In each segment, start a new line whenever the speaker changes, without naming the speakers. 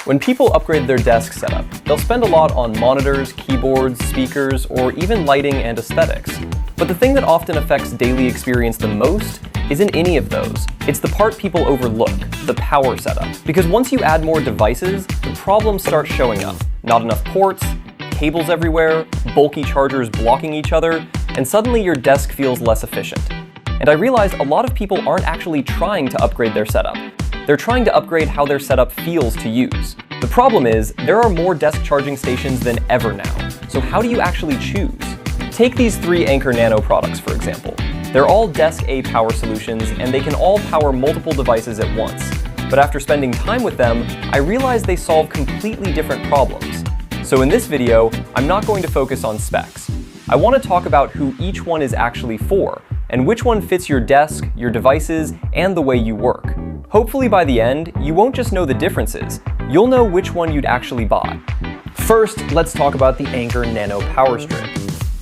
When people upgrade their desk setup, they'll spend a lot on monitors, keyboards, speakers, or even lighting and aesthetics. But the thing that often affects daily experience the most isn't any of those. It's the part people overlook, the power setup. Because once you add more devices, the problems start showing up. Not enough ports, cables everywhere, bulky chargers blocking each other, and suddenly your desk feels less efficient. And I realized a lot of people aren't actually trying to upgrade their setup. They're trying to upgrade how their setup feels to use. The problem is, there are more desk charging stations than ever now. So how do you actually choose? Take these 3 Anker Nano products, for example. They're all Desk A power solutions, and they can all power multiple devices at once. But after spending time with them, I realized they solve completely different problems. So in this video, I'm not going to focus on specs. I want to talk about who each one is actually for, and which one fits your desk, your devices, and the way you work. Hopefully by the end, you won't just know the differences, you'll know which one you'd actually buy. First, let's talk about the Anker Nano Power Strip.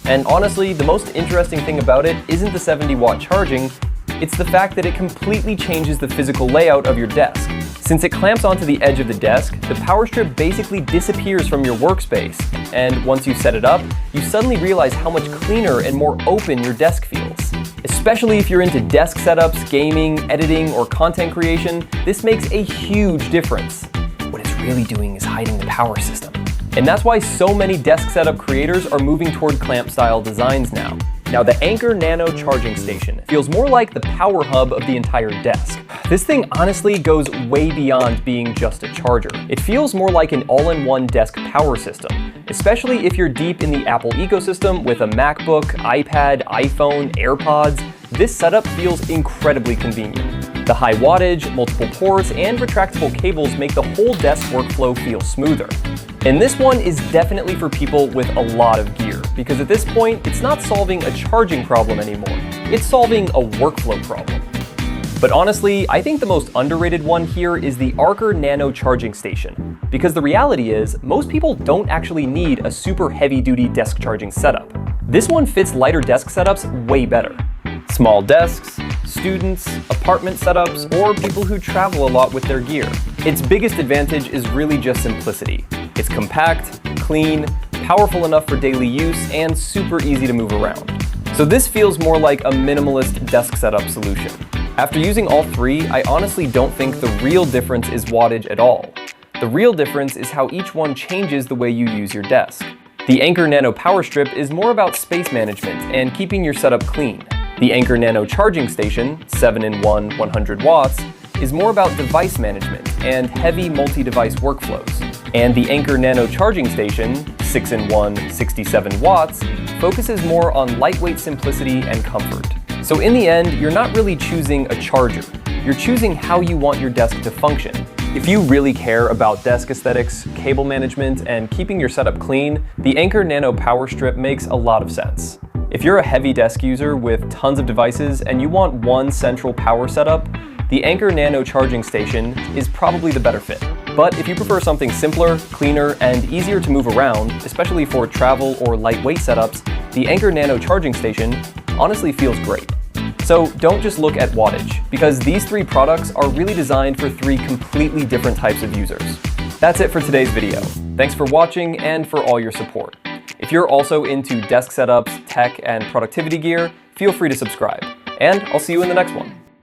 And honestly, the most interesting thing about it isn't the 70-watt charging, it's the fact that it completely changes the physical layout of your desk. Since it clamps onto the edge of the desk, the power strip basically disappears from your workspace. And once you set it up, you suddenly realize how much cleaner and more open your desk feels. Especially if you're into desk setups, gaming, editing, or content creation, this makes a huge difference. What it's really doing is hiding the power system. And that's why so many desk setup creators are moving toward clamp-style designs now. Now, the Anker Nano Charging Station feels more like the power hub of the entire desk. This thing honestly goes way beyond being just a charger. It feels more like an all-in-one desk power system, especially if you're deep in the Apple ecosystem with a MacBook, iPad, iPhone, AirPods. This setup feels incredibly convenient. The high wattage, multiple ports, and retractable cables make the whole desk workflow feel smoother. And this one is definitely for people with a lot of gear, because at this point, it's not solving a charging problem anymore. It's solving a workflow problem. But honestly, I think the most underrated one here is the Anker Nano Charging Station, because the reality is, most people don't actually need a super heavy-duty desk charging setup. This one fits lighter desk setups way better. Small desks, students, apartment setups, or people who travel a lot with their gear. Its biggest advantage is really just simplicity. It's compact, clean, powerful enough for daily use, and super easy to move around. So this feels more like a minimalist desk setup solution. After using all 3, I honestly don't think the real difference is wattage at all. The real difference is how each one changes the way you use your desk. The Anker Nano Power Strip is more about space management and keeping your setup clean. The Anker Nano Charging Station, 7-in-1, 100 watts, is more about device management and heavy multi-device workflows. And the Anker Nano Charging Station, 6-in-1, 67 watts, focuses more on lightweight simplicity and comfort. So in the end, you're not really choosing a charger. You're choosing how you want your desk to function. If you really care about desk aesthetics, cable management, and keeping your setup clean, the Anker Nano Power Strip makes a lot of sense. If you're a heavy desk user with tons of devices and you want one central power setup, the Anker Nano Charging Station is probably the better fit. But if you prefer something simpler, cleaner, and easier to move around, especially for travel or lightweight setups, the Anker Nano Charging Station honestly feels great. So don't just look at wattage, because these 3 products are really designed for 3 completely different types of users. That's it for today's video. Thanks for watching and for all your support. If you're also into desk setups, tech, and productivity gear, feel free to subscribe. And I'll see you in the next one.